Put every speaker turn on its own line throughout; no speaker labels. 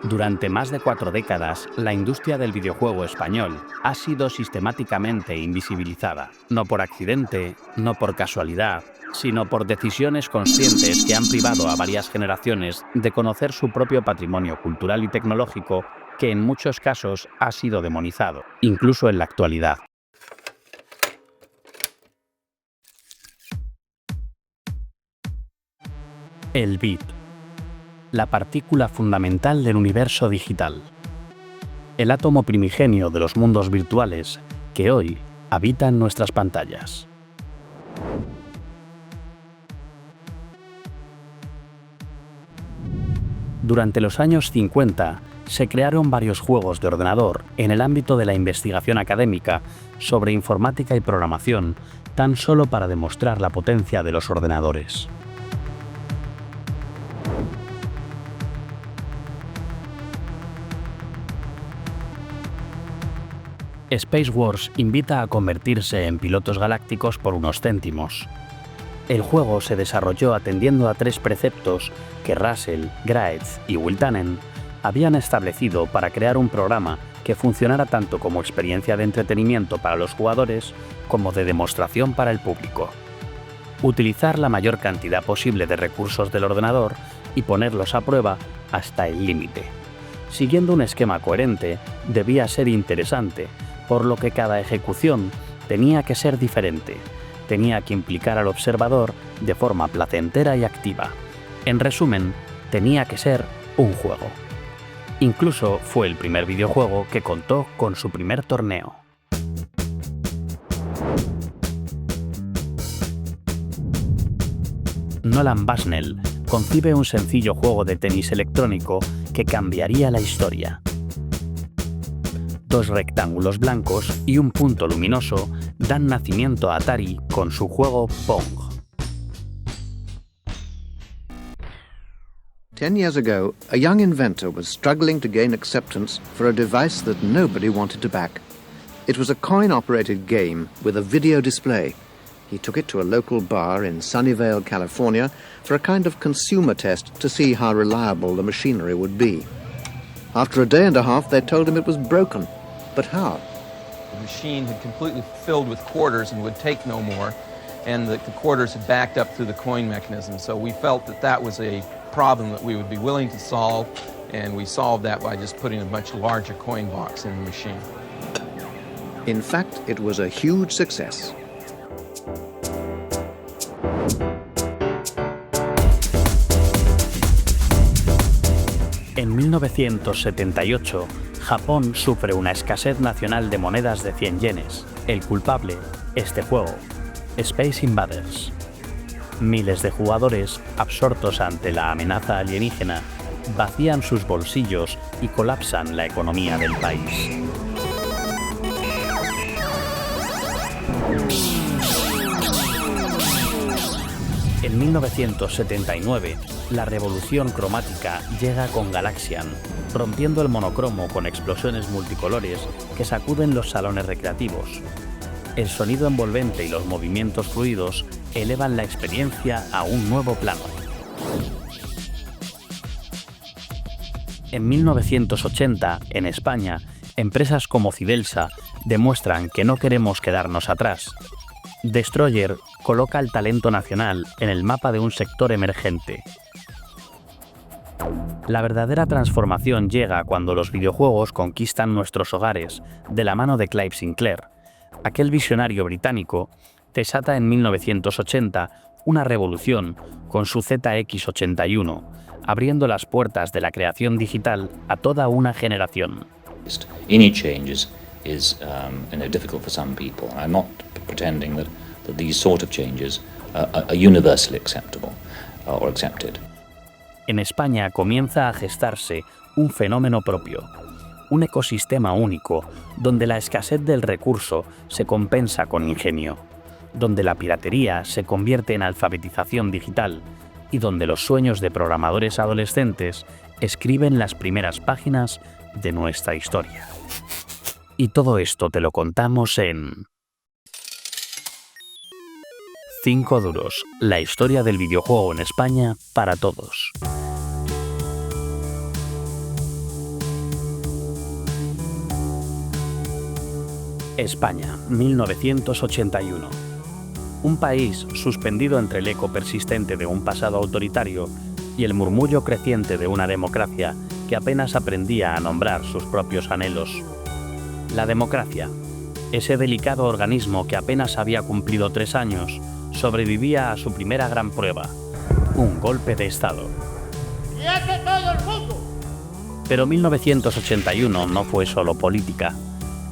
Durante más de 4 décadas, la industria del videojuego español ha sido sistemáticamente invisibilizada, no por accidente, no por casualidad, sino por decisiones conscientes que han privado a varias generaciones de conocer su propio patrimonio cultural y tecnológico, que en muchos casos ha sido demonizado, incluso en la actualidad. El bit, la partícula fundamental del universo digital. El átomo primigenio de los mundos virtuales que hoy habitan nuestras pantallas. Durante los años 50 se crearon varios juegos de ordenador en el ámbito de la investigación académica sobre informática y programación, tan solo para demostrar la potencia de los ordenadores. Space Wars invita a convertirse en pilotos galácticos por unos céntimos. El juego se desarrolló atendiendo a 3 preceptos que Russell, Graetz y Wiltanen habían establecido para crear un programa que funcionara tanto como experiencia de entretenimiento para los jugadores como de demostración para el público. Utilizar la mayor cantidad posible de recursos del ordenador y ponerlos a prueba hasta el límite. Siguiendo un esquema coherente, debía ser interesante, por lo que cada ejecución tenía que ser diferente. Tenía que implicar al observador de forma placentera y activa. En resumen, tenía que ser un juego. Incluso fue el primer videojuego que contó con su primer torneo. Nolan Bushnell concibe un sencillo juego de tenis electrónico que cambiaría la historia. 2 rectángulos blancos y un punto luminoso dan nacimiento a Atari con su juego Pong.
10 years ago, a young inventor was struggling to gain acceptance for a device that nobody wanted to back. It was a coin-operated game with a video display. He took it to a local bar in Sunnyvale, California, for a kind of consumer test to see how reliable the machinery would be. After a day and a half, they told him it was broken. But how?
The machine had completely filled with quarters and would take no more, and the quarters had backed up through the coin mechanism. So we felt that that was a problem that we would be willing to solve, and we solved that by just putting a much larger coin box in the machine.
In fact, it was a huge success.
En 1978, Japón sufre una escasez nacional de monedas de 100 yenes. El culpable, este juego, Space Invaders. Miles de jugadores, absortos ante la amenaza alienígena, vacían sus bolsillos y colapsan la economía del país. En 1979, la revolución cromática llega con Galaxian, rompiendo el monocromo con explosiones multicolores que sacuden los salones recreativos. El sonido envolvente y los movimientos fluidos elevan la experiencia a un nuevo plano. En 1980, en España, empresas como Cidelsa demuestran que no queremos quedarnos atrás. Destroyer coloca el talento nacional en el mapa de un sector emergente. La verdadera transformación llega cuando los videojuegos conquistan nuestros hogares de la mano de Clive Sinclair. Aquel visionario británico desata en 1980 una revolución con su ZX81, abriendo las puertas de la creación digital a toda una generación.
Any changes is difficult for some people. I'm not pretending that these sort of changes are universally acceptable or accepted.
En España comienza a gestarse un fenómeno propio, un ecosistema único donde la escasez del recurso se compensa con ingenio, donde la piratería se convierte en alfabetización digital y donde los sueños de programadores adolescentes escriben las primeras páginas de nuestra historia. Y todo esto te lo contamos en 5 duros, la historia del videojuego en España para todos. España, 1981. Un país suspendido entre el eco persistente de un pasado autoritario y el murmullo creciente de una democracia que apenas aprendía a nombrar sus propios anhelos. La democracia, ese delicado organismo que apenas había cumplido 3 años, sobrevivía a su primera gran prueba, un golpe de Estado.
¡Quiete todo el mundo!
Pero 1981 no fue solo política.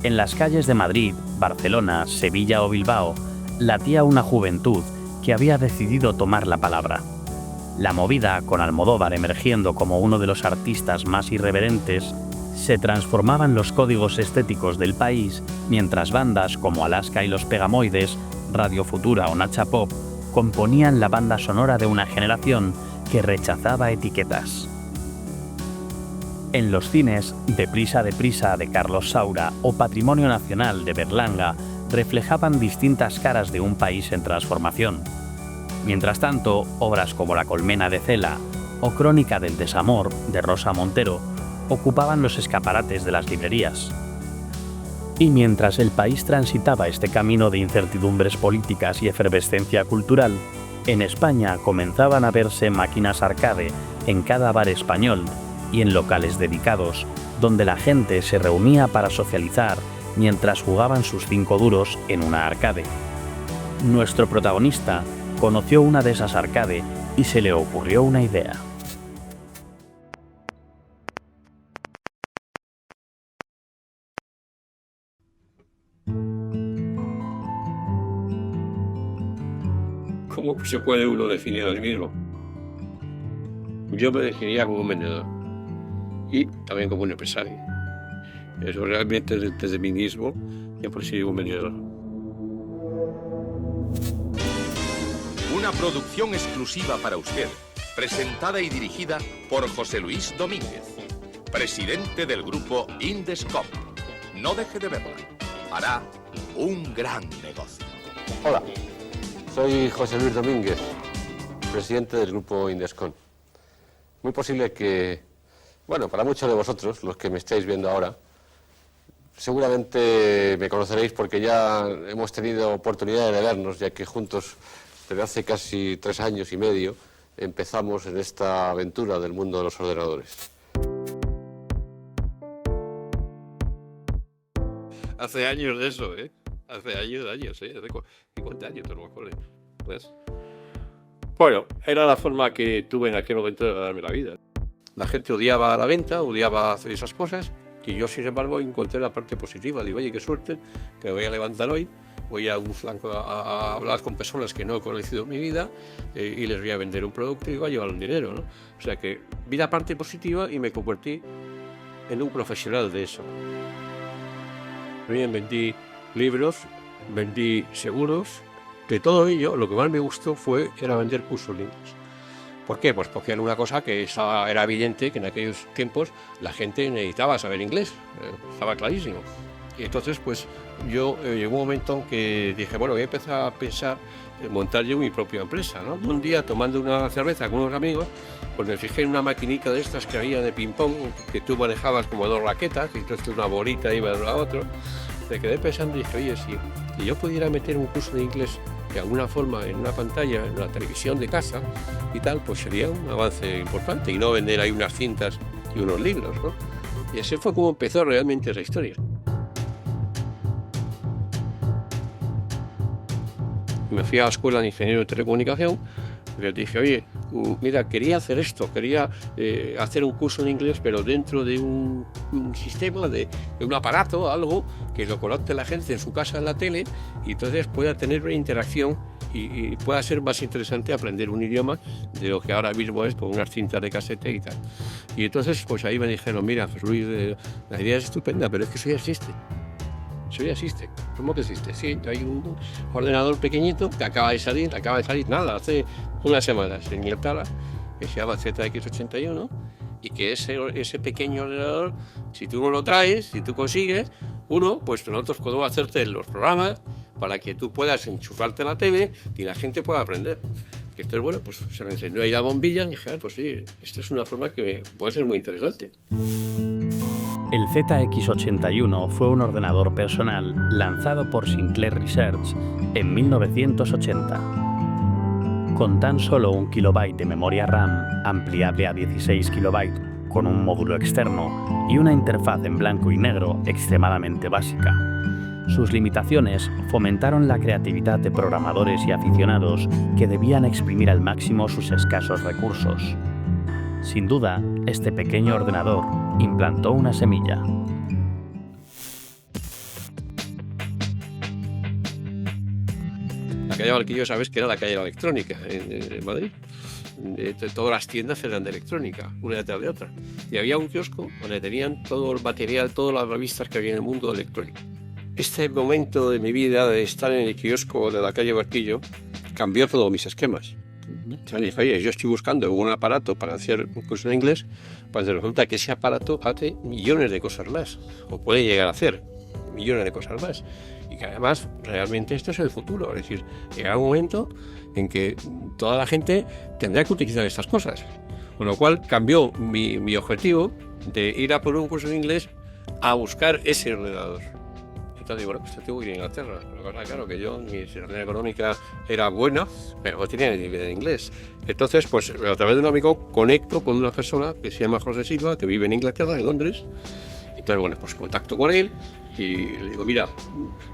En las calles de Madrid, Barcelona, Sevilla o Bilbao, latía una juventud que había decidido tomar la palabra. La movida, con Almodóvar emergiendo como uno de los artistas más irreverentes, se transformaban los códigos estéticos del país, mientras bandas como Alaska y los Pegamoides, Radio Futura o Nacha Pop componían la banda sonora de una generación que rechazaba etiquetas. En los cines, Deprisa, deprisa de Carlos Saura o Patrimonio Nacional de Berlanga reflejaban distintas caras de un país en transformación. Mientras tanto, obras como La colmena de Cela o Crónica del desamor de Rosa Montero ocupaban los escaparates de las librerías. Y mientras el país transitaba este camino de incertidumbres políticas y efervescencia cultural, en España comenzaban a verse máquinas arcade en cada bar español y en locales dedicados, donde la gente se reunía para socializar mientras jugaban sus 5 duros en una arcade. Nuestro protagonista conoció una de esas arcade y se le ocurrió una idea.
¿Cómo se puede uno definir a sí mismo? Yo me definiría como un vendedor y también como un empresario. Eso realmente desde mí mismo siempre he sido un vendedor.
Una producción exclusiva para usted, presentada y dirigida por José Luis Domínguez, presidente del grupo Indescom. No deje de verla. Hará un gran negocio.
Hola, soy José Luis Domínguez, presidente del grupo Indescom. Muy posible que, bueno, para muchos de vosotros, los que me estáis viendo ahora, seguramente me conoceréis porque ya hemos tenido oportunidad de vernos, ya que juntos, desde hace casi 3 años y medio, empezamos en esta aventura del mundo de los ordenadores.
Hace años de eso, ¿eh? Hace años, hace 50 años, a lo mejor, ¿ves? Bueno, era la forma que tuve en aquel momento de darme la vida. La gente odiaba la venta, odiaba hacer esas cosas, y yo, sin embargo, encontré la parte positiva. Digo, oye, qué suerte, que me voy a levantar hoy, voy a un flanco a hablar con personas que no he conocido en mi vida y les voy a vender un producto y voy a llevar un dinero, ¿no? O sea que vi la parte positiva y me convertí en un profesional de eso. Bien, vendí libros, vendí seguros. De todo ello, lo que más me gustó era vender cursos de inglés. ¿Por qué? Pues porque era una cosa que era evidente que en aquellos tiempos la gente necesitaba saber inglés, estaba clarísimo. Y entonces, pues yo llegó un momento en que dije, bueno, voy a empezar a pensar en montar yo mi propia empresa, ¿no? Un día, tomando una cerveza con unos amigos, pues me fijé en una maquinita de estas que había de ping-pong, que tú manejabas como 2 raquetas, y entonces una bolita iba de uno a otro. Me quedé pensando y dije, oye, si yo pudiera meter un curso de inglés de alguna forma en una pantalla, en la televisión de casa y tal, pues sería un avance importante y no vender ahí unas cintas y unos libros, ¿no? Y así fue como empezó realmente esa historia. Me fui a la escuela de ingeniero de telecomunicación y les dije, oye, mira, quería hacer esto, quería hacer un curso en inglés, pero dentro de un sistema, de un aparato, algo que lo conecte la gente en su casa en la tele y entonces pueda tener una interacción y pueda ser más interesante aprender un idioma de lo que ahora mismo es con unas cintas de casete y tal. Y entonces, pues ahí me dijeron, mira, José Luis, la idea es estupenda, pero es que eso ya existe. Eso ya existe. ¿Cómo que existe? Sí, hay un ordenador pequeñito que acaba de salir, nada, hace unas semanas en Inglaterra, que se llama ZX81, y que ese pequeño ordenador, si tú no lo traes, si tú consigues uno, pues nosotros podemos hacerte los programas, para que tú puedas enchufarte la tele y la gente pueda aprender. Que esto es bueno, pues se me encendió ahí la bombilla y dije, pues sí, esta es una forma que puede ser muy interesante.
El ZX81 fue un ordenador personal lanzado por Sinclair Research en 1980. Con tan solo 1 KB de memoria RAM ampliable a 16 KB con un módulo externo y una interfaz en blanco y negro extremadamente básica. Sus limitaciones fomentaron la creatividad de programadores y aficionados que debían exprimir al máximo sus escasos recursos. Sin duda, este pequeño ordenador implantó una semilla.
La calle Barquillo, sabes que era la calle de la electrónica en Madrid. Todas las tiendas eran de electrónica, una detrás de otra. Y había un kiosco donde tenían todo el material, todas las revistas que había en el mundo electrónico. Este momento de mi vida de estar en el kiosco de la calle Barquillo cambió todos mis esquemas. O dije, oye, yo estoy buscando un aparato para hacer un curso de inglés, pues resulta que ese aparato hace millones de cosas más, o puede llegar a hacer millones de cosas más. Y que además, realmente esto es el futuro. Es decir, llegará un momento en que toda la gente tendrá que utilizar estas cosas. Con lo cual cambió mi objetivo de ir a por un curso de inglés a buscar ese ordenador. Entonces digo, bueno, pues tengo que ir a Inglaterra. La verdad, claro, que yo, mi situación económica era buena, pero no tenía ni idea de inglés. Entonces, pues a través de un amigo conecto con una persona que se llama José Silva, que vive en Inglaterra, en Londres. Entonces, bueno, pues contacto con él y le digo, mira,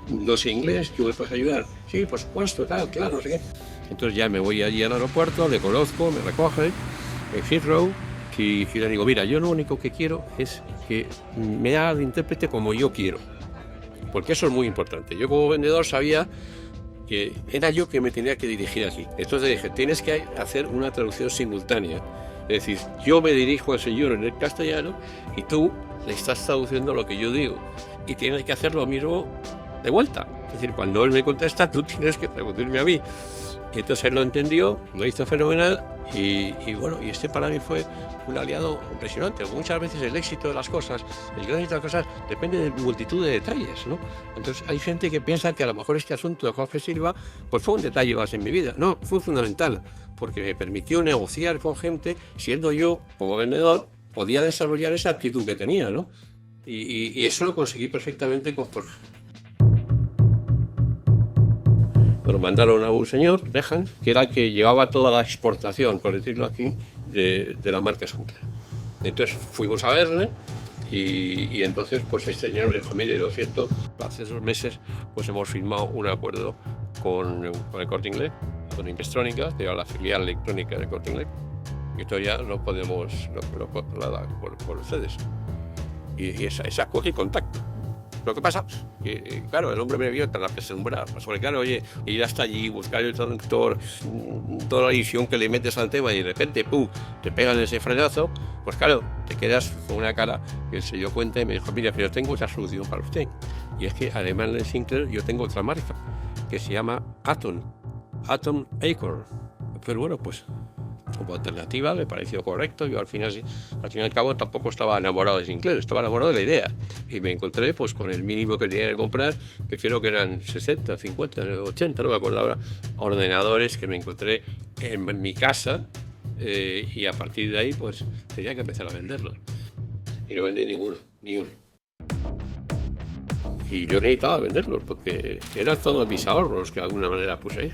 no sé inglés, ¿tú me puedes ayudar? Sí, por supuesto, tal, claro, no sé qué. Entonces ya me voy allí al aeropuerto, le conozco, me recoge en Heathrow y le digo, mira, yo lo único que quiero es que me haga de intérprete como yo quiero. Porque eso es muy importante. Yo como vendedor sabía que era yo que me tenía que dirigir aquí. Entonces dije, tienes que hacer una traducción simultánea. Es decir, yo me dirijo al señor en el castellano y tú le estás traduciendo lo que yo digo. Y tienes que hacer lo mismo de vuelta. Es decir, cuando él me contesta, tú tienes que traducirme a mí. Y entonces él lo entendió, lo hizo fenomenal y bueno, y este para mí fue un aliado impresionante. Muchas veces el éxito de las cosas, el gran éxito de las cosas, depende de multitud de detalles, ¿no? Entonces hay gente que piensa que a lo mejor este asunto de José Silva pues fue un detalle más en mi vida. No, fue fundamental, porque me permitió negociar con gente, siendo yo, como vendedor, podía desarrollar esa actitud que tenía, ¿no? Y eso lo conseguí perfectamente con Jorge. Nos mandaron a un señor, Dejan, que era el que llevaba toda la exportación, por decirlo aquí, de la marca Sinclair. Entonces fuimos a verle y entonces pues este señor me dijo, mire, lo siento, hace 2 meses pues hemos firmado un acuerdo con el Corte Inglés, con Investronica, que era la filial electrónica del Corte Inglés, y todavía no podemos nada por ustedes. Y esa cogí contacto. Lo que pasa, que claro, el hombre me vio tan acostumbrado, porque claro, oye, ir hasta allí, buscar el traductor, toda la edición que le metes al tema y de repente, ¡pum!, te pegan ese frenazo, pues claro, te quedas con una cara que se dio cuenta y me dijo, mira, pero tengo esa solución para usted. Y es que además de Sinclair, yo tengo otra marca que se llama Atom Acorn. Pero bueno, pues como alternativa me pareció correcto. Yo al fin y al cabo tampoco estaba enamorado de Sinclair, estaba enamorado de la idea. Y me encontré pues con el mínimo que tenía que comprar, que creo que eran 60, 50, 80, no me acuerdo ahora, ordenadores que me encontré en mi casa y a partir de ahí pues tenía que empezar a venderlos. Y no vendí ninguno, ni uno. Y yo necesitaba venderlos porque eran todos mis ahorros que de alguna manera puse ahí.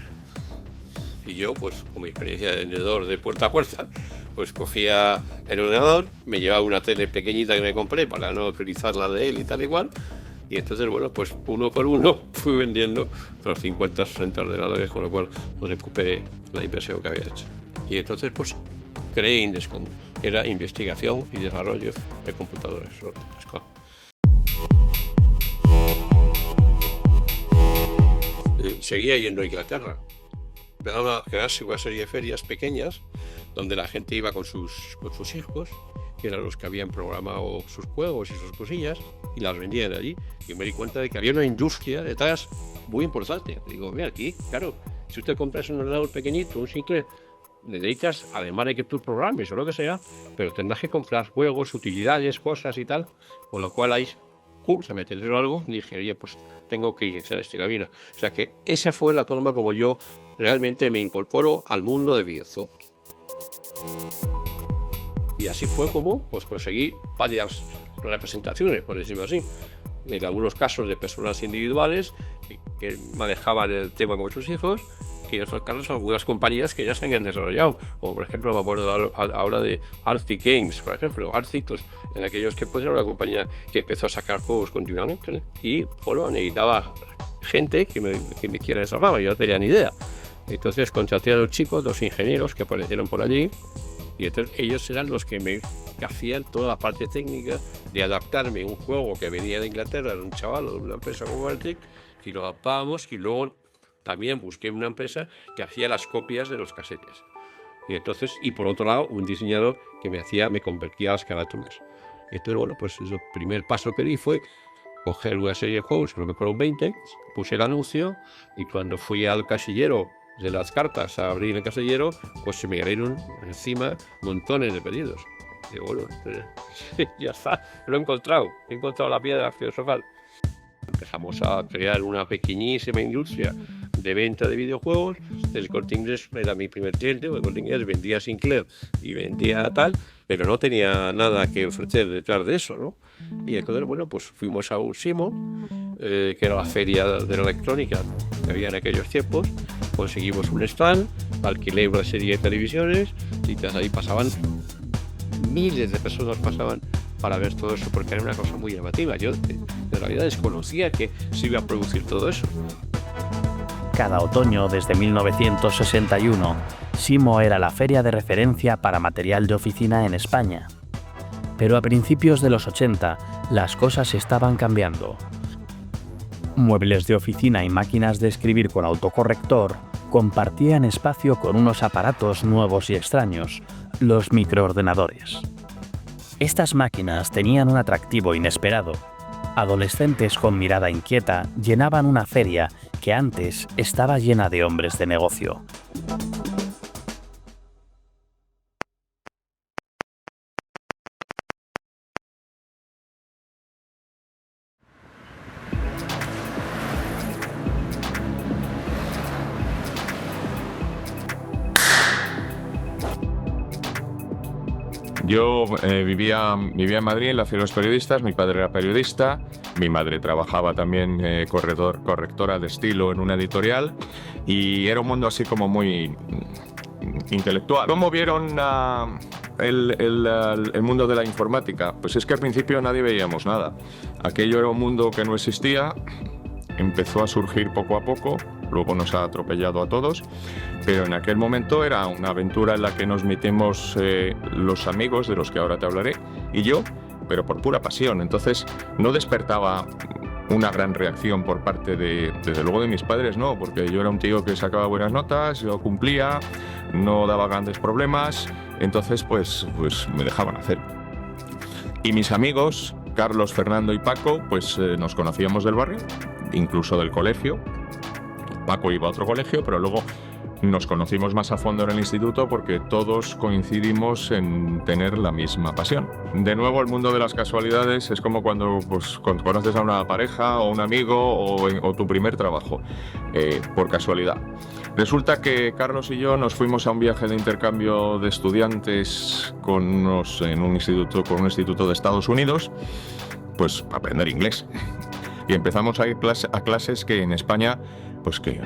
Y yo, pues, con mi experiencia de vendedor de puerta a puerta, pues cogía el ordenador, me llevaba una tele pequeñita que me compré para no utilizar la de él y tal igual. Y entonces, bueno, pues uno por uno fui vendiendo los 50, 60 ordenadores, con lo cual pues, recuperé la inversión que había hecho. Y entonces, pues, creé Indescom, que era investigación y desarrollo de computadores. Seguía yendo a Inglaterra. Empezaron a crearse una serie de ferias pequeñas donde la gente iba con sus hijos, que eran los que habían programado sus juegos y sus cosillas, y las vendían allí. Y me di cuenta de que había una industria detrás muy importante. Digo, mira, aquí, claro, si usted compra un ordenador pequeñito, un Sinclair, necesitas, además de que tú programes o lo que sea, pero tendrás que comprar juegos, utilidades, cosas y tal, con lo cual hay a meter algo, dije, oye, pues tengo que iniciar este camino. O sea que esa fue la forma como yo realmente me incorporo al mundo de videojuegos. Y así fue como pues, conseguí varias representaciones, por decirlo así. En algunos casos de personas individuales que manejaban el tema con sus hijos, y en otros casos algunas compañías que ya se han desarrollado. O por ejemplo, me acuerdo ahora de Arctic Games, por ejemplo. Arctic, pues, en aquellos que era una compañía que empezó a sacar juegos continuamente, ¿no? Y bueno, necesitaba gente que me desarrollaba, yo no tenía ni idea. Entonces contraté a dos chicos, dos ingenieros que aparecieron por allí, y entonces ellos eran los que hacían toda la parte técnica de adaptarme a un juego que venía de Inglaterra, de un chaval o de una empresa como Arctic, y lo adaptábamos, y luego también busqué una empresa que hacía las copias de los casetes. Y entonces, y por otro lado, un diseñador que me convertía las carátulas. Y entonces, bueno, pues el primer paso que di fue coger una serie de juegos, creo que fueron 20, puse el anuncio, y cuando fui al casillero de las cartas a abrir el casillero, pues se me cayeron encima montones de pedidos. Y bueno, ya está, lo he encontrado la piedra filosofal. Empezamos a crear una pequeñísima industria de venta de videojuegos. El Corte Inglés era mi primer cliente, el Corte Inglés vendía Sinclair y vendía tal, pero no tenía nada que ofrecer detrás de eso, ¿no? Y entonces, bueno, pues fuimos a un SIMO, que era la feria de la electrónica que había en aquellos tiempos. Conseguimos un stand, alquilé una serie de televisiones y ahí pasaban miles de personas para ver todo eso, porque era una cosa muy llamativa. Yo en realidad desconocía que se iba a producir todo eso.
Cada otoño desde 1961, SIMO era la feria de referencia para material de oficina en España. Pero a principios de los 80, las cosas estaban cambiando. Muebles de oficina y máquinas de escribir con autocorrector compartían espacio con unos aparatos nuevos y extraños, los microordenadores. Estas máquinas tenían un atractivo inesperado. Adolescentes con mirada inquieta llenaban una feria que antes estaba llena de hombres de negocio.
Yo vivía en Madrid, en la ciudad de los periodistas. Mi padre era periodista, mi madre trabajaba también correctora de estilo en una editorial, y era un mundo así como muy intelectual. ¿Cómo vieron el mundo de la informática? Pues es que al principio nadie veíamos nada. Aquello era un mundo que no existía, empezó a surgir poco a poco, luego nos ha atropellado a todos, pero en aquel momento era una aventura en la que nos metimos los amigos de los que ahora te hablaré y yo, pero por pura pasión. Entonces no despertaba una gran reacción por parte desde luego de mis padres, no, porque yo era un tío que sacaba buenas notas, yo cumplía, no daba grandes problemas, entonces pues me dejaban hacer. Y mis amigos, Carlos, Fernando y Paco, pues nos conocíamos del barrio, incluso del colegio. Paco iba a otro colegio, pero luego nos conocimos más a fondo en el instituto porque todos coincidimos en tener la misma pasión. De nuevo, el mundo de las casualidades es como cuando conoces a una pareja o un amigo o tu primer trabajo, por casualidad. Resulta que Carlos y yo nos fuimos a un viaje de intercambio de estudiantes con un instituto de Estados Unidos, pues a aprender inglés. Y empezamos a ir a clases que en España, pues que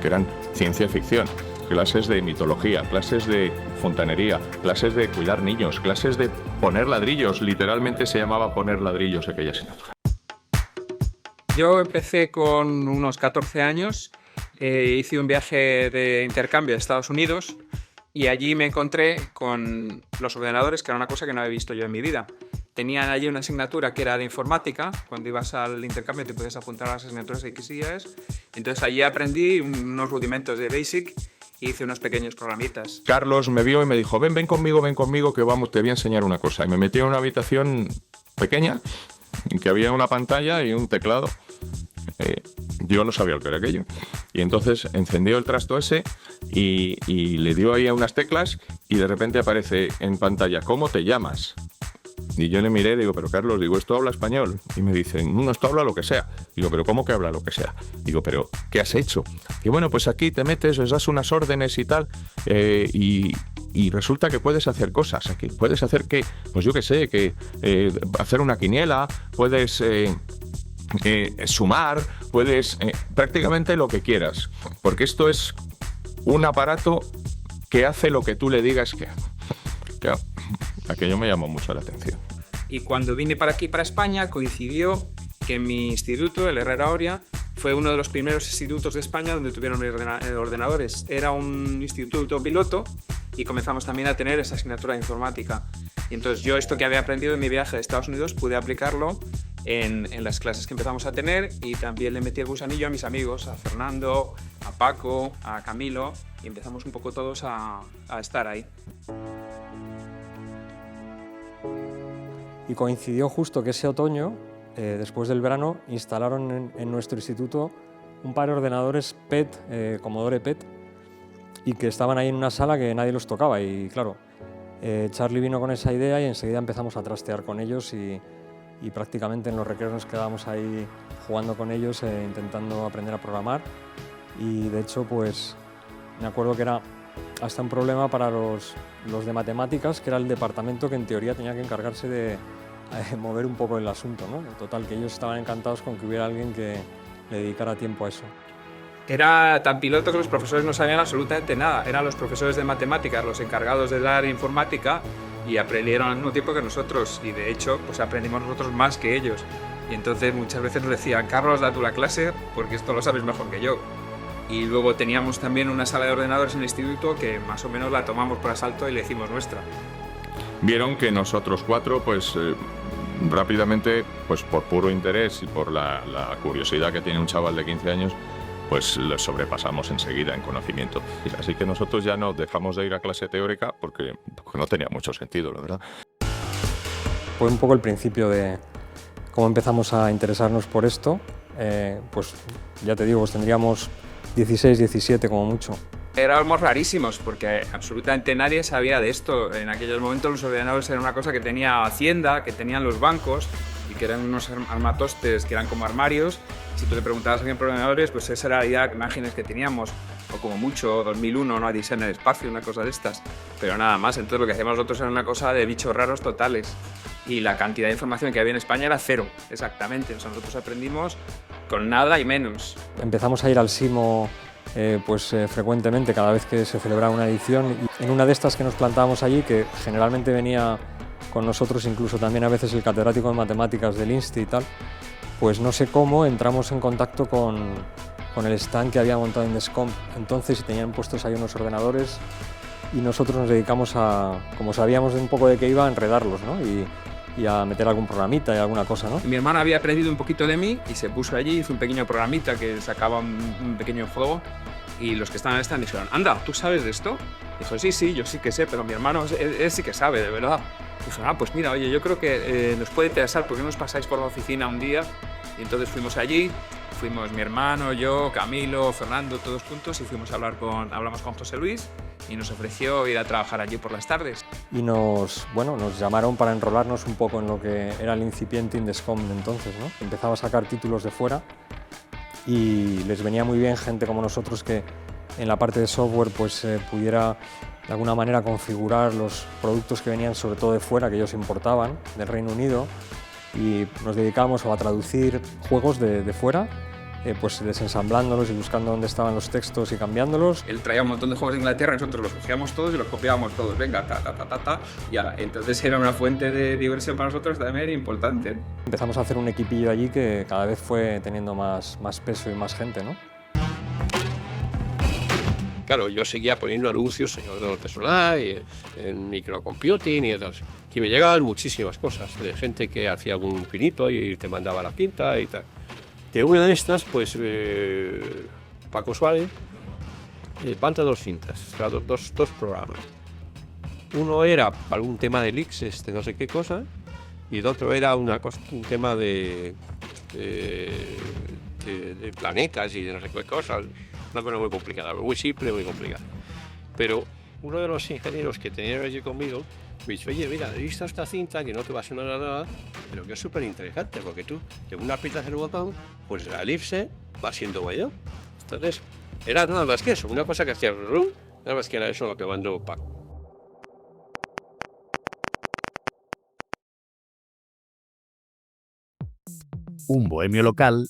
eran ciencia ficción, clases de mitología, clases de fontanería, clases de cuidar niños, clases de poner ladrillos, literalmente se llamaba poner ladrillos aquella asignatura.
Yo empecé con unos 14 años, hice un viaje de intercambio a Estados Unidos y allí me encontré con los ordenadores, que era una cosa que no había visto yo en mi vida. Tenían allí una asignatura que era de informática. Cuando ibas al intercambio te podías apuntar a las asignaturas que quisieras. Entonces allí aprendí unos rudimentos de BASIC y hice unos pequeños programitas.
Carlos me vio y me dijo, ven conmigo, que te voy a enseñar una cosa. Y me metió en una habitación pequeña, en que había una pantalla y un teclado. Yo no sabía lo que era aquello. Y entonces encendió el trasto ese y le dio ahí a unas teclas y de repente aparece en pantalla, ¿cómo te llamas? Y yo le miré y digo, pero Carlos, digo, ¿esto habla español? Y me dicen, no, esto habla lo que sea. Digo, ¿pero cómo que habla lo que sea? Digo, ¿pero qué has hecho? Y bueno, pues aquí te metes, les das unas órdenes y tal, y resulta que puedes hacer cosas aquí. Puedes hacer que, pues yo qué sé, que hacer una quiniela, puedes sumar, puedes prácticamente lo que quieras. Porque esto es un aparato que hace lo que tú le digas que haga. Claro, aquello me llamó mucho la atención.
Y cuando vine para aquí, para España, coincidió que mi instituto, el Herrera Oria, fue uno de los primeros institutos de España donde tuvieron ordenadores. Era un instituto piloto y comenzamos también a tener esa asignatura de informática. Y entonces yo esto que había aprendido en mi viaje a Estados Unidos pude aplicarlo en las clases que empezamos a tener, y también le metí el gusanillo a mis amigos, a Fernando, a Paco, a Camilo, y empezamos un poco todos a estar ahí.
Y coincidió justo que ese otoño, después del verano, instalaron en nuestro instituto un par de ordenadores PET, Commodore PET, y que estaban ahí en una sala que nadie los tocaba. Y claro, Charlie vino con esa idea y enseguida empezamos a trastear con ellos, y prácticamente en los recreos nos quedábamos ahí jugando con ellos, intentando aprender a programar. Y de hecho, pues me acuerdo que era hasta un problema para los de matemáticas, que era el departamento que en teoría tenía que encargarse de mover un poco el asunto, ¿no? En total, que ellos estaban encantados con que hubiera alguien que le dedicara tiempo a eso.
Era tan piloto que los profesores no sabían absolutamente nada. Eran los profesores de matemáticas los encargados de dar informática, y aprendieron al mismo tiempo que nosotros, y de hecho pues aprendimos nosotros más que ellos. Y entonces muchas veces nos decían, Carlos, da tú la clase porque esto lo sabes mejor que yo. Y luego teníamos también una sala de ordenadores en el instituto que más o menos la tomamos por asalto y le hicimos nuestra.
Vieron que nosotros cuatro, pues rápidamente, pues por puro interés y por la curiosidad que tiene un chaval de 15 años, pues le sobrepasamos enseguida en conocimiento. Así que nosotros ya no dejamos de ir a clase teórica porque no tenía mucho sentido, la verdad.
Fue un poco el principio de cómo empezamos a interesarnos por esto. Pues ya te digo, pues tendríamos 16, 17 como mucho.
Éramos rarísimos porque absolutamente nadie sabía de esto. En aquellos momentos los ordenadores eran una cosa que tenía Hacienda, que tenían los bancos, y que eran unos armatostes que eran como armarios. Si tú le preguntabas a alguien por ordenadores, pues esa era la imágenes que teníamos, o como mucho 2001, no Odisea en el espacio, una cosa de estas, pero nada más. Entonces lo que hacíamos nosotros era una cosa de bichos raros totales, y la cantidad de información que había en España era cero, exactamente. O sea, nosotros aprendimos con nada y menos.
Empezamos a ir al SIMO frecuentemente, cada vez que se celebraba una edición, y en una de estas que nos plantábamos allí, que generalmente venía con nosotros incluso también a veces el catedrático de matemáticas del INSTE y tal, pues no sé cómo entramos en contacto con el stand que había montado Indescom entonces, y tenían puestos ahí unos ordenadores, y nosotros nos dedicamos a, como sabíamos de un poco de qué iba, a enredarlos, ¿no? Y a meter algún programita y alguna cosa, ¿no?
Mi hermana había aprendido un poquito de mí y se puso allí, hizo un pequeño programita que sacaba un pequeño juego, y los que estaban en el stand dijeron, anda, ¿tú sabes de esto? Dijo, sí, yo sí que sé, pero mi hermano él sí que sabe, de verdad. Dijo, pues mira, oye, yo creo que nos puede interesar, ¿por qué no os pasáis por la oficina un día? Y entonces fuimos allí, fuimos mi hermano, yo, Camilo, Fernando, todos juntos, y hablamos con José Luis, y nos ofreció ir a trabajar allí por las tardes.
Y nos llamaron para enrolarnos un poco en lo que era el incipiente Indescom de entonces, ¿no? Empezaba a sacar títulos de fuera, y les venía muy bien gente como nosotros que en la parte de software pues pudiera de alguna manera configurar los productos que venían sobre todo de fuera, que ellos importaban del Reino Unido, y nos dedicábamos a traducir juegos de fuera, pues desensamblándolos y buscando dónde estaban los textos y cambiándolos.
Él traía un montón de juegos de Inglaterra, nosotros los cogíamos todos y los copiábamos todos, venga, y ala. Entonces era una fuente de diversión para nosotros también importante.
Empezamos a hacer un equipillo allí que cada vez fue teniendo más peso y más gente, ¿no?
Claro, yo seguía poniendo anuncios en ordenador personal, y en microcomputing y tal. Y me llegaban muchísimas cosas de gente que hacía algún finito y te mandaba la pinta y tal. De una de estas, pues, Paco Suárez manda dos cintas, o sea, dos programas. Uno era para un tema de leaks, no sé qué cosa, y el otro era un tema de planetas y de no sé qué cosa. Una cosa muy complicada, muy simple, muy complicada. Pero uno de los ingenieros que tenía allí conmigo Me dice, oye, mira, he visto esta cinta que no te va a sonar a nada, pero que es súper interesante, porque tú, de una aprietas el botón, pues la elipse va siendo mayor. Entonces, era nada más que eso, una cosa que hacía rum, nada más que era eso lo que mandó Paco.
Un bohemio local,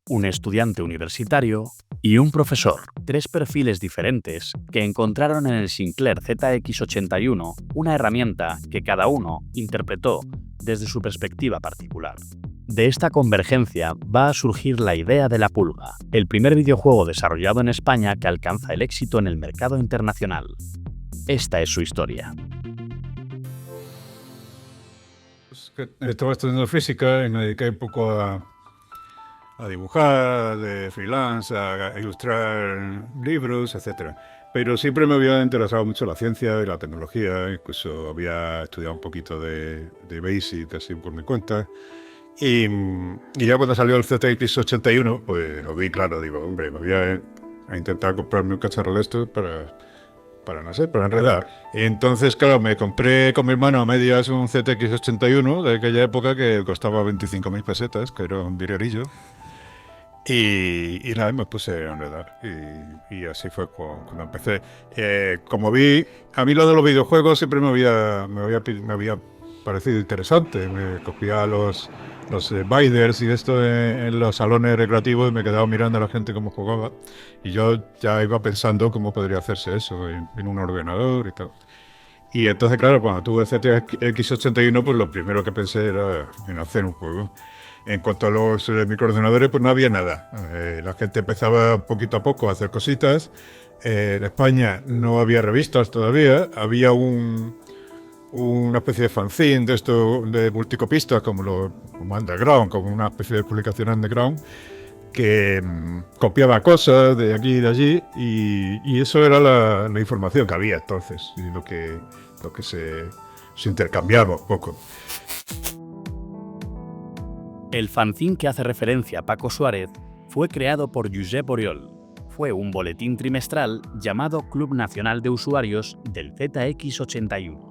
un estudiante universitario y un profesor. 3 perfiles diferentes que encontraron en el Sinclair ZX81 una herramienta que cada uno interpretó desde su perspectiva particular. De esta convergencia va a surgir la idea de La Pulga, el primer videojuego desarrollado en España que alcanza el éxito en el mercado internacional. Esta es su historia.
Estaba estudiando física y me dediqué un poco a dibujar, de freelance, a ilustrar libros, etc. Pero siempre me había interesado mucho la ciencia y la tecnología, incluso había estudiado un poquito de Basic, así por mi cuenta. Y ya cuando salió el ZX81, pues lo vi claro, digo, hombre, me voy a intentar comprarme un cacharro de estos para no sé, para enredar. Y entonces, claro, me compré con mi hermano a medias un ZX81 de aquella época que costaba 25.000 pesetas, que era un dinerillo. Y nada, me puse a enredar. Y así fue cuando empecé. Como vi, a mí lo de los videojuegos siempre me había parecido interesante. Me cogía los binders y esto en los salones recreativos y me quedaba mirando a la gente cómo jugaba. Y yo ya iba pensando cómo podría hacerse eso en un ordenador y tal. Y entonces, claro, cuando tuve el ZX81, pues lo primero que pensé era en hacer un juego. En cuanto a los microordenadores, pues no había nada. La gente empezaba poquito a poco a hacer cositas. En España no había revistas todavía. Había una especie de fanzine de esto de multicopistas, como Underground, como una especie de publicación underground, que copiaba cosas de aquí y de allí, y eso era la información que había entonces, y lo que se intercambiaba un poco.
El fanzine que hace referencia a Paco Suárez fue creado por Josep Oriol. Fue un boletín trimestral llamado Club Nacional de Usuarios del ZX81.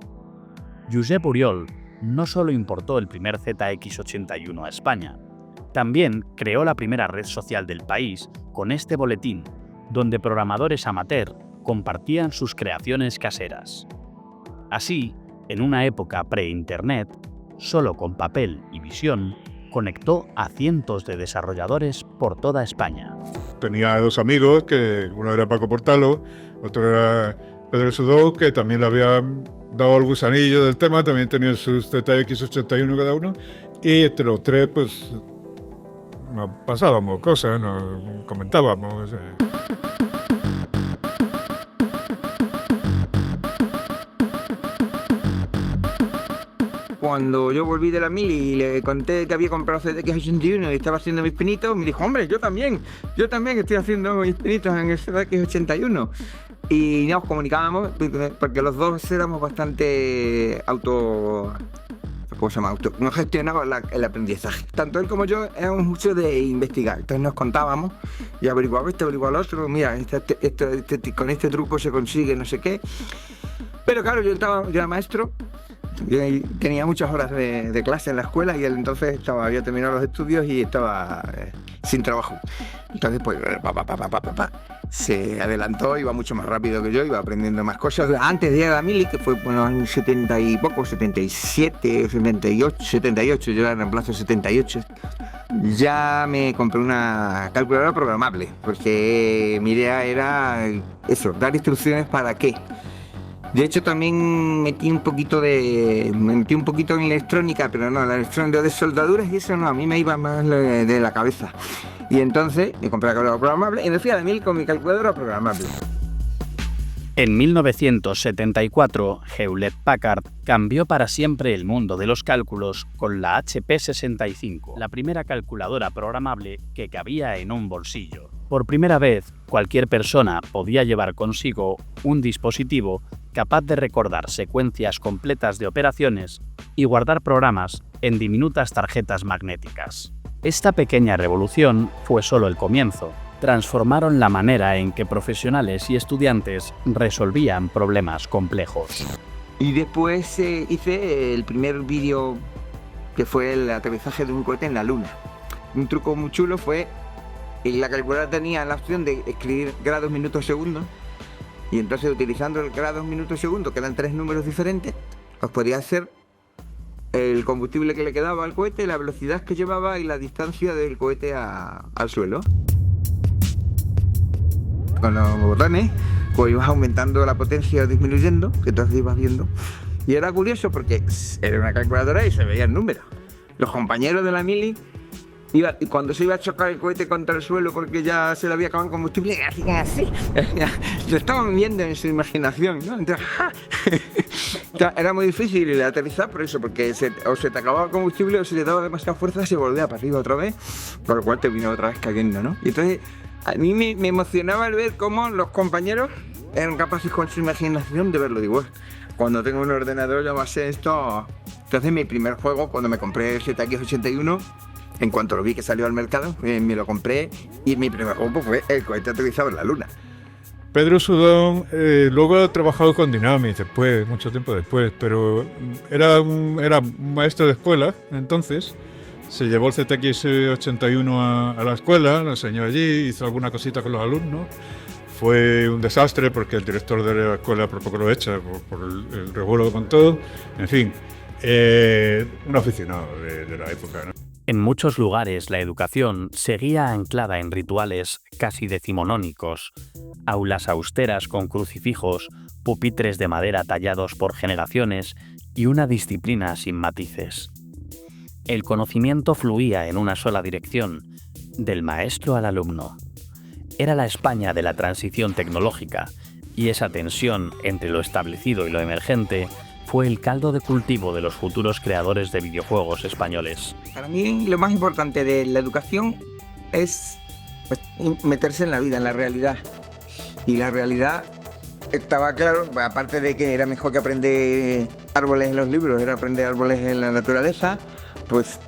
Josep Oriol no solo importó el primer ZX81 a España, también creó la primera red social del país con este boletín, donde programadores amateur compartían sus creaciones caseras. Así, en una época pre-internet, solo con papel y visión, conectó a cientos de desarrolladores por toda España.
Tenía 2 amigos, que uno era Paco Portalo, otro era Pedro Sudó, que también le había dado el gusanillo del tema, también tenían sus ZX81 cada uno, y entre los 3 pues nos pasábamos cosas, nos comentábamos.
Cuando yo volví de la mili y le conté que había comprado ZX81 y estaba haciendo mis pinitos, me dijo, hombre, yo también estoy haciendo mis pinitos en el ZX81. Y nos comunicábamos porque los dos éramos bastante nos gestionaba el aprendizaje. Tanto él como yo éramos mucho de investigar. Entonces nos contábamos y averiguaba esto, averiguaba lo otro. Mira, con este truco se consigue no sé qué. Pero claro, yo era maestro. Yo tenía muchas horas de clase en la escuela y él entonces había terminado los estudios y estaba sin trabajo. Entonces pues se adelantó, iba mucho más rápido que yo, iba aprendiendo más cosas. Antes de ir a la mili, que fue en 70 y poco, 77, 78, yo era reemplazo 78, ya me compré una calculadora programable, porque mi idea era eso, dar instrucciones para qué. De hecho, también metí un poquito en electrónica, pero no, la electrónica de soldaduras y eso no, a mí me iba más de la cabeza. Y entonces me compré la calculadora programable y me fui a la mil con mi calculadora programable.
En 1974, Hewlett Packard cambió para siempre el mundo de los cálculos con la HP 65, la primera calculadora programable que cabía en un bolsillo. Por primera vez, cualquier persona podía llevar consigo un dispositivo capaz de recordar secuencias completas de operaciones y guardar programas en diminutas tarjetas magnéticas. Esta pequeña revolución fue solo el comienzo. Transformaron la manera en que profesionales y estudiantes resolvían problemas complejos.
Y después hice el primer vídeo que fue el aterrizaje de un cohete en la Luna. Un truco muy chulo fue, la calculadora tenía la opción de escribir grados, minutos, segundos, y entonces utilizando el grados, minutos, segundos, que eran 3 números diferentes, os podía hacer el combustible que le quedaba al cohete, la velocidad que llevaba y la distancia del cohete al suelo. Con los botones pues ibas aumentando la potencia o disminuyendo, que entonces ibas viendo. Y era curioso porque era una calculadora y se veía el número. Los compañeros de la mili, cuando se iba a chocar el cohete contra el suelo porque ya se le había acabado el combustible, hacían así. Lo estaban viendo en su imaginación, ¿no? Entonces, era muy difícil aterrizar por eso, porque o se te acababa el combustible o se le daba demasiada fuerza y se volvía para arriba otra vez, por lo cual te vino otra vez cayendo, ¿no? Y entonces a mí me emocionaba el ver cómo los compañeros eran capaces con su imaginación de verlo. Digo, cuando tengo un ordenador ya va a ser esto. Entonces mi primer juego, cuando me compré el ZX81, en cuanto lo vi que salió al mercado, me lo compré y mi primer juego pues, fue el cohete aterrizado en la Luna.
Pedro Sudón luego ha trabajado con Dynamics después, mucho tiempo después, pero era un maestro de escuela, entonces se llevó el ZX81 a la escuela, lo enseñó allí, hizo alguna cosita con los alumnos. Fue un desastre porque el director de la escuela por poco lo echa por el revuelo con todo. En fin, un aficionado de la época, ¿no?
En muchos lugares la educación seguía anclada en rituales casi decimonónicos, aulas austeras con crucifijos, pupitres de madera tallados por generaciones y una disciplina sin matices. El conocimiento fluía en una sola dirección, del maestro al alumno. Era la España de la transición tecnológica, y esa tensión entre lo establecido y lo emergente fue el caldo de cultivo de los futuros creadores de videojuegos españoles.
Para mí lo más importante de la educación es meterse en la vida, en la realidad. Y la realidad estaba claro, aparte de que era mejor que aprender árboles en los libros, era aprender árboles en la naturaleza, pues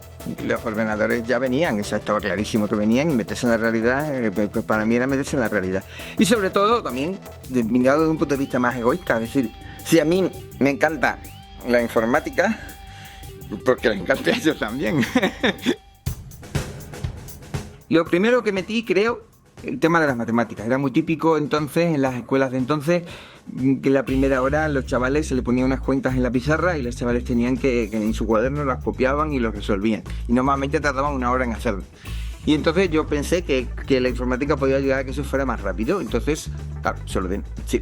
los ordenadores ya venían, eso estaba clarísimo que venían, y meterse en la realidad, pues para mí era meterse en la realidad. Y sobre todo también, mirado desde un punto de vista más egoísta, es decir, si a mí me encanta la informática, porque les encanta a ellos también. Lo primero que metí, creo, el tema de las matemáticas. Era muy típico entonces, en las escuelas de entonces, que la primera hora los chavales se le ponían unas cuentas en la pizarra y los chavales tenían que en su cuaderno las copiaban y los resolvían. Y normalmente tardaban 1 hora en hacerlo. Y entonces yo pensé que la informática podía ayudar a que eso fuera más rápido. Entonces, claro,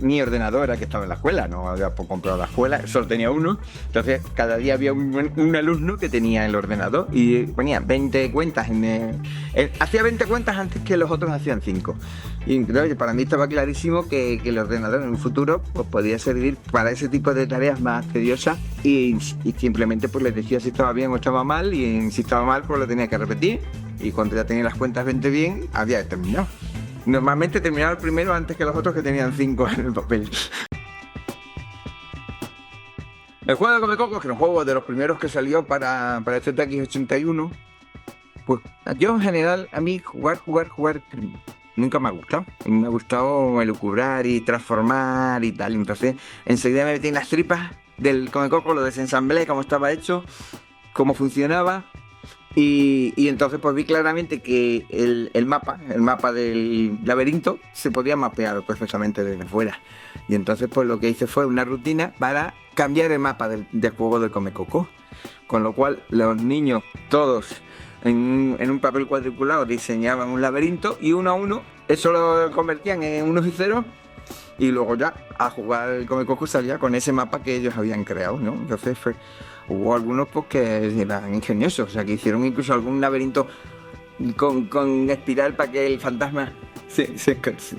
mi ordenador era que estaba en la escuela, no había comprado la escuela, solo tenía uno. Entonces, cada día había un alumno que tenía el ordenador y ponía 20 cuentas. Hacía 20 cuentas antes que los otros hacían 5. Y entonces, para mí estaba clarísimo que el ordenador en un futuro pues, podía servir para ese tipo de tareas más tediosas y simplemente pues, les decía si estaba bien o estaba mal, y si estaba mal pues lo tenía que repetir. Y cuando ya tenía las cuentas 20 bien, había terminado. Normalmente terminaba el primero antes que los otros que tenían 5 en el papel. El juego de Comecoco, que es un juego de los primeros que salió para el ZX81, pues yo en general, a mí jugar, nunca me ha gustado. Me ha gustado elucubrar y transformar y tal. Entonces, enseguida me metí en las tripas del Comecoco, lo desensamblé, cómo estaba hecho, cómo funcionaba. Y entonces pues vi claramente que el mapa del laberinto se podía mapear perfectamente desde fuera. Y entonces pues lo que hice fue una rutina para cambiar el mapa del juego del Comecoco. Con lo cual los niños todos en un papel cuadriculado diseñaban un laberinto y uno a uno eso lo convertían en unos y ceros. Y luego ya a jugar el Comecoco salía con ese mapa que ellos habían creado, ¿no? Entonces hubo algunos pues, que eran ingeniosos, o sea, que hicieron incluso algún laberinto con espiral para que el fantasma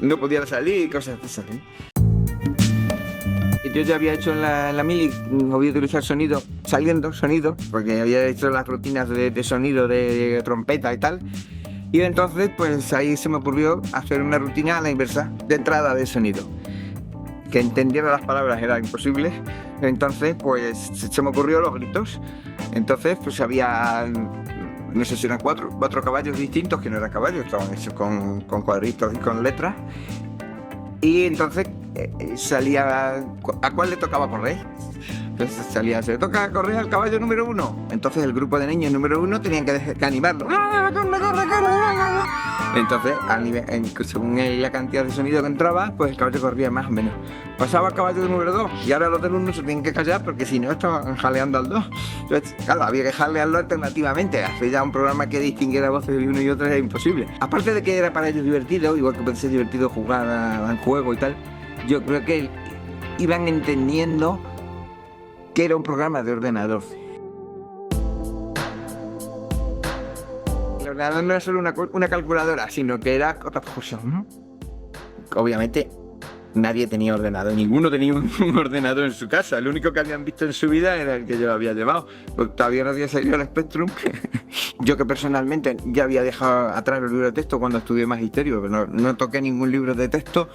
no pudiera salir y cosas de esas, ¿eh? Yo ya había hecho en la mili, había utilizado sonidos, porque había hecho las rutinas de sonido de trompeta y tal. Y entonces, pues ahí se me ocurrió hacer una rutina a la inversa, de entrada de sonido. Que entendiera las palabras era imposible, entonces pues se me ocurrió los gritos. Entonces pues había, no sé si eran cuatro caballos distintos, que no eran caballos, estaban hechos con cuadritos y con letras. Y entonces salía a cuál le tocaba correr. Entonces salía, se toca correr al caballo número 1. Entonces el grupo de niños número 1 tenían que animarlo. Entonces, según la cantidad de sonido que entraba, pues el caballo corría más o menos. Pasaba al caballo número 2 y ahora los del 1 se tienen que callar porque si no estaban jaleando al 2. Entonces, claro, había que jalearlo alternativamente. Hacer ya un programa que distinguiera voces de uno y otro era imposible. Aparte de que era para ellos divertido, igual que puede ser divertido jugar al juego y tal, yo creo que iban entendiendo que era un programa de ordenador. El ordenador no era solo una calculadora, sino que era otra cosa, ¿no? Obviamente nadie tenía ordenador, ninguno tenía un ordenador en su casa. El único que habían visto en su vida era el que yo había llevado, porque todavía no había salido el Spectrum. Yo que personalmente ya había dejado atrás los libros de texto cuando estudié magisterio, pero no toqué ningún libro de texto,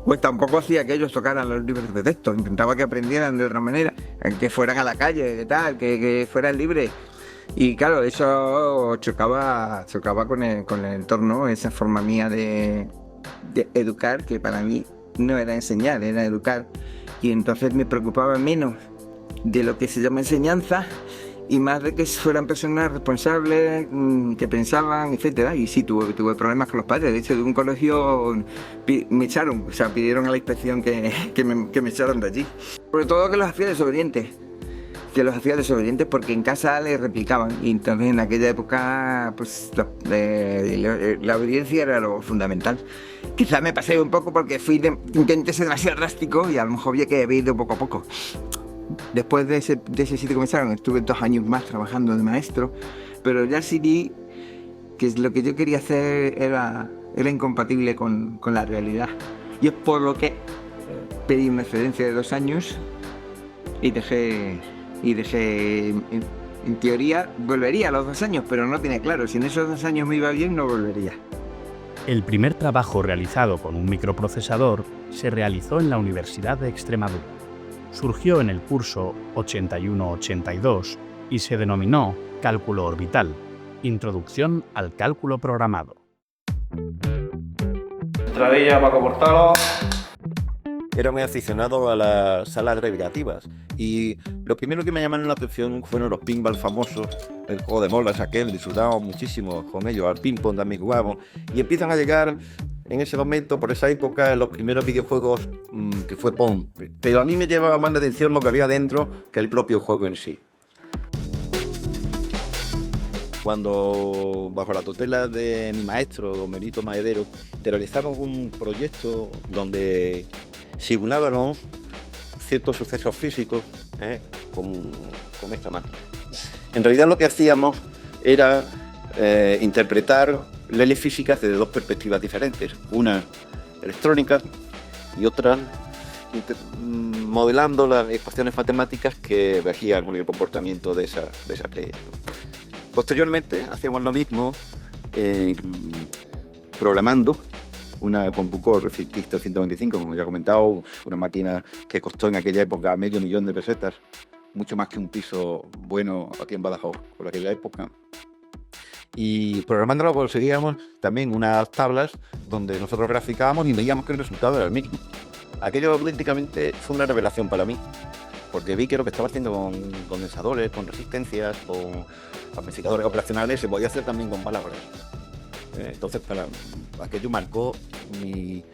pues tampoco hacía que ellos tocaran los libros de texto. Intentaba que aprendieran de otra manera, que fueran a la calle, que fueran libres. Y claro, eso chocaba con el entorno, esa forma mía de educar, que para mí no era enseñar, era educar. Y entonces me preocupaba menos de lo que se llama enseñanza y más de que fueran personas responsables, que pensaban, etcétera. Y sí, tuve problemas con los padres. De hecho, de un colegio me echaron, o sea, pidieron a la inspección que me echaran de allí. Sobre todo que los hacía desobedientes. Porque en casa les replicaban y entonces en aquella época pues la obediencia era lo fundamental. Quizás me pasé un poco porque intenté ser demasiado drástico y a lo mejor había que haber ido poco a poco. Después de ese sitio que me echaron, estuve 2 años más trabajando de maestro, pero ya sí vi que lo que yo quería hacer era incompatible con la realidad. Y es por lo que pedí una excedencia de 2 años y dejé, en teoría, volvería a los 2 años, pero no tiene claro, si en esos 2 años me iba bien, no volvería.
El primer trabajo realizado con un microprocesador se realizó en la Universidad de Extremadura. Surgió en el curso 81-82 y se denominó Cálculo Orbital, Introducción al Cálculo Programado.
Entradilla, Paco Portalo.
Era muy aficionado a las salas recreativas y lo primero que me llamaron la atención fueron los pinball famosos, el juego de bolas aquel, disfrutábamos muchísimo con ellos, al ping pong también jugábamos y empiezan a llegar en ese momento, por esa época, los primeros videojuegos que fue Pong, pero a mí me llevaba más la atención lo que había dentro que el propio juego en sí. Cuando, bajo la tutela de mi maestro, don Benito Maedero, realizamos un proyecto donde simulábamos ciertos sucesos físicos con esta máquina. En realidad lo que hacíamos era interpretar leyes físicas desde 2 perspectivas diferentes, una electrónica y otra modelando las ecuaciones matemáticas que regían con el comportamiento de esa ley. Posteriormente hacíamos lo mismo programando una CompuCore Fictista 125, como ya he comentado, una máquina que costó en aquella época $500,000 de pesetas, mucho más que un piso bueno aquí en Badajoz por aquella época. Y programándolo conseguíamos también unas tablas donde nosotros graficábamos y veíamos que el resultado era el mismo. Aquello auténticamente fue una revelación para mí, porque vi que lo que estaba haciendo con condensadores, con resistencias, con amplificadores operacionales, se podía hacer también con palabras. Entonces, aquello marcó mi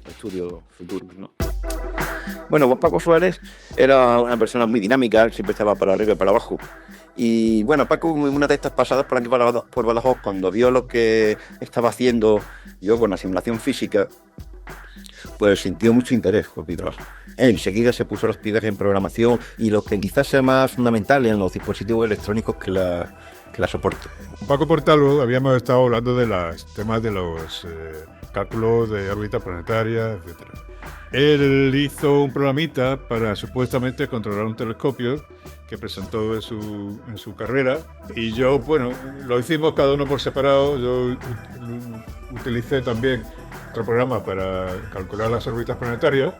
estudio futuro, ¿no? Bueno, pues Paco Suárez era una persona muy dinámica, siempre estaba para arriba y para abajo. Y bueno, Paco, en una de estas pasadas por aquí por Badajoz, cuando vio lo que estaba haciendo yo con la simulación física, pues sintió mucho interés por mi trabajo. Enseguida se puso los pies en programación y lo que quizás sea más fundamental en los dispositivos electrónicos que la soporte.
Paco Portalo habíamos estado hablando de los temas de los cálculos de órbita planetaria, etc. Él hizo un programita para supuestamente controlar un telescopio que presentó en su carrera y yo, bueno, lo hicimos cada uno por separado. Yo utilicé también otro programa para calcular las órbitas planetarias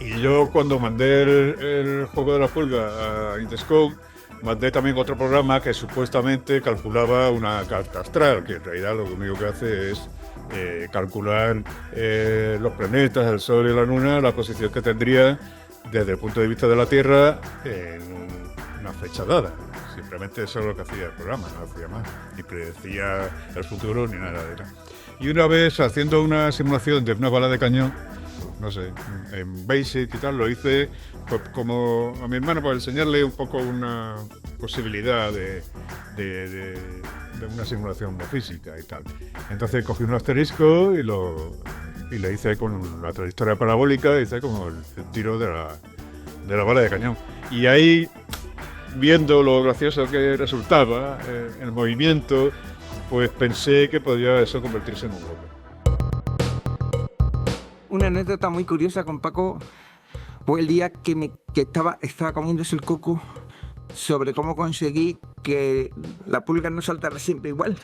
y yo cuando mandé el juego de la pulga a Interscope mandé también otro programa que supuestamente calculaba una carta astral, que en realidad lo único que hace es calcular los planetas, el Sol y la Luna, la posición que tendría desde el punto de vista de la Tierra en una fecha dada. Simplemente eso es lo que hacía el programa, no hacía más. Ni predecía el futuro ni nada de eso. Y una vez haciendo una simulación de una bala de cañón, no sé, en Basic y tal, lo hice pues, como a mi hermano para enseñarle un poco una posibilidad de una simulación de física y tal. Entonces cogí un asterisco y lo hice con la trayectoria parabólica, hice como el tiro de la bala de cañón. Y ahí, viendo lo gracioso que resultaba el movimiento, pues pensé que podía eso convertirse en un juego.
Una anécdota muy curiosa con Paco fue el día que estaba comiéndose el coco sobre cómo conseguí que la pulga no saltara siempre igual,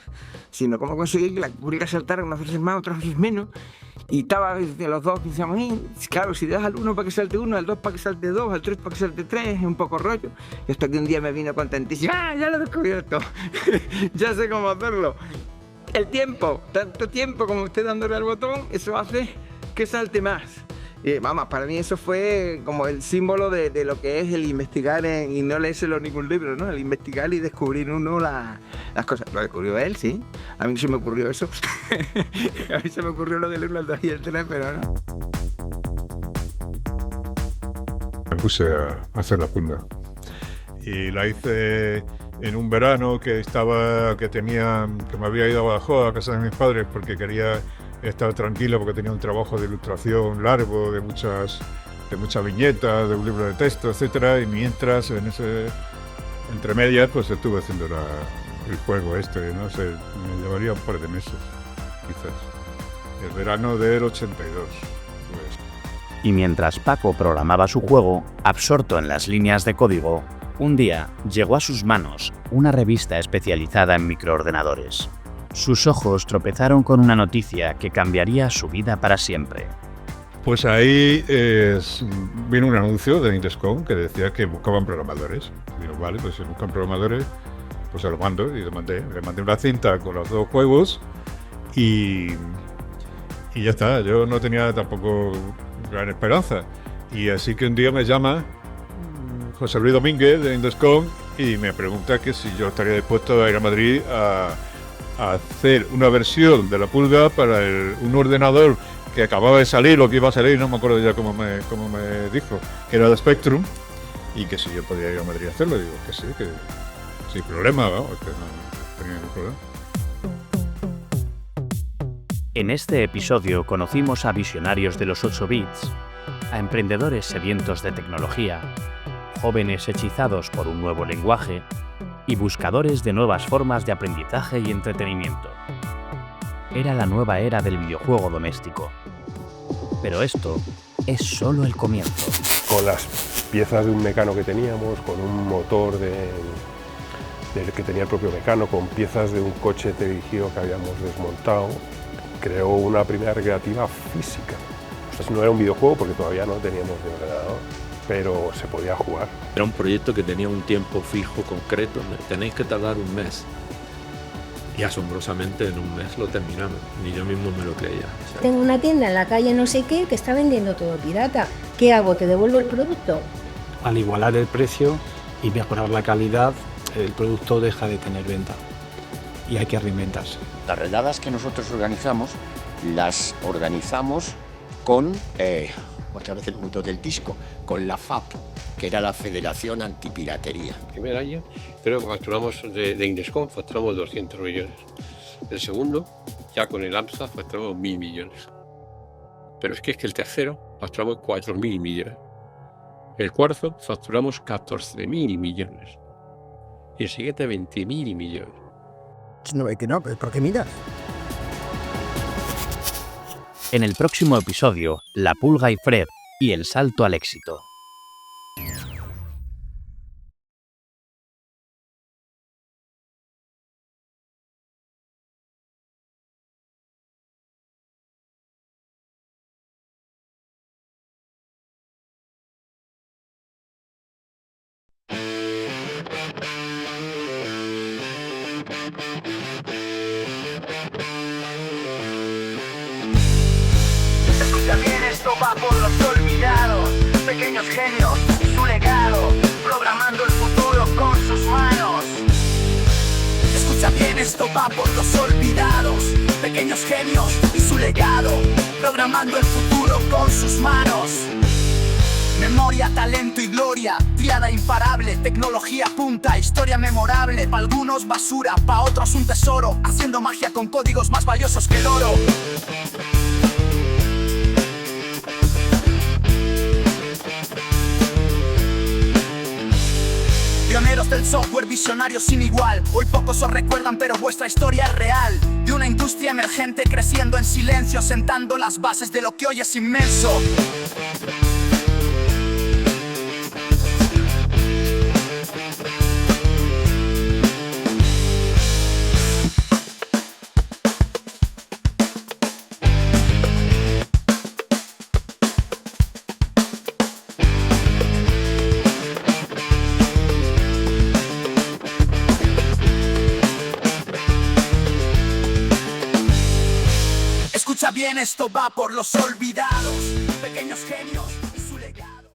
sino cómo conseguí que la pulga saltara unas veces más, otras veces menos. Y estaba de los dos, decíamos, claro, si das al 1 para que salte 1, al 2 para que salte 2, al 3 para que salte 3, es un poco rollo. Y hasta que un día me vino contentísimo, ya lo he descubierto, ya sé cómo hacerlo. El tiempo, tanto tiempo como usted dándole al botón, eso hace que salte más. Y vamos, para mí eso fue como el símbolo de lo que es el investigar y no leérselo en ningún libro, ¿no? El investigar y descubrir uno las cosas. Lo descubrió él, sí. A mí se me ocurrió eso. A mí se me ocurrió lo del 1, el 2 y el 3, pero no.
Me puse a hacer la pulga. Y la hice en un verano que me había ido a Badajoz, a casa de mis padres, porque quería estar tranquilo porque tenía un trabajo de ilustración largo, de muchas viñetas, de un libro de texto, etcétera, y mientras entre medias pues estuve haciendo el juego no sé, me llevaría un par de meses, quizás. El verano del 82. Pues.
Y mientras Paco programaba su juego, absorto en las líneas de código, un día llegó a sus manos una revista especializada en microordenadores. Sus ojos tropezaron con una noticia que cambiaría su vida para siempre.
Pues ahí vino un anuncio de Indescom que decía que buscaban programadores. Digo, vale, pues si buscan programadores, pues se lo mando. Y le mandé una cinta con los 2 juegos y ya está. Yo no tenía tampoco gran esperanza. Y así que un día me llama José Luis Domínguez de Indescom y me pregunta que si yo estaría dispuesto a ir a Madrid a hacer una versión de la pulga para un ordenador que acababa de salir, o que iba a salir, no me acuerdo ya cómo me dijo, que era de Spectrum, y que si yo podía ir a Madrid a hacerlo. Digo que sí, que sin problema, vamos, que no tenía ningún problema.
En este episodio conocimos a visionarios de los 8 bits, a emprendedores sedientos de tecnología, jóvenes hechizados por un nuevo lenguaje y buscadores de nuevas formas de aprendizaje y entretenimiento. Era la nueva era del videojuego doméstico. Pero esto es solo el comienzo.
Con las piezas de un Mecano que teníamos, con un motor del que tenía el propio Mecano, con piezas de un coche dirigido que habíamos desmontado, creó una primera recreativa física. O sea, no era un videojuego porque todavía no teníamos de ordenador, pero se podía jugar.
Era un proyecto que tenía un tiempo fijo, concreto, tenéis que tardar un mes. Y asombrosamente en un mes lo terminamos, ni yo mismo me lo creía. O sea,
tengo una tienda en la calle no sé qué que está vendiendo todo pirata. ¿Qué hago? ¿Te devuelvo el producto?
Al igualar el precio y mejorar la calidad, el producto deja de tener venta y hay que reinventarse.
Las redadas que nosotros organizamos, las organizamos con, otra vez el mundo del disco, con la FAP, que era la Federación Antipiratería.
El primer año creo que facturamos de Indescom, facturamos 200 millones. El segundo, ya con el AMSA, facturamos 1.000 millones. Pero es que el tercero facturamos 4.000 millones. El cuarto facturamos 14.000 millones. Y el siguiente 20.000 millones.
No, que no, ¿por qué miras?
En el próximo episodio, La Pulga y Fred y el salto al éxito.
Escucha bien, esto va por los olvidados, pequeños genios y su legado, programando el futuro con sus manos. Escucha bien, esto va por los olvidados, pequeños genios y su legado, programando el futuro con sus manos. Memoria, talento y gloria, triada imparable, tecnología punta, historia memorable, pa' algunos basura, pa' otros un tesoro, haciendo magia con códigos más valiosos que el oro. Pioneros del software, visionarios sin igual. Hoy pocos os recuerdan, pero vuestra historia es real. De una industria emergente creciendo en silencio, sentando las bases de lo que hoy es inmenso. Escucha bien, esto va por los olvidados, pequeños genios.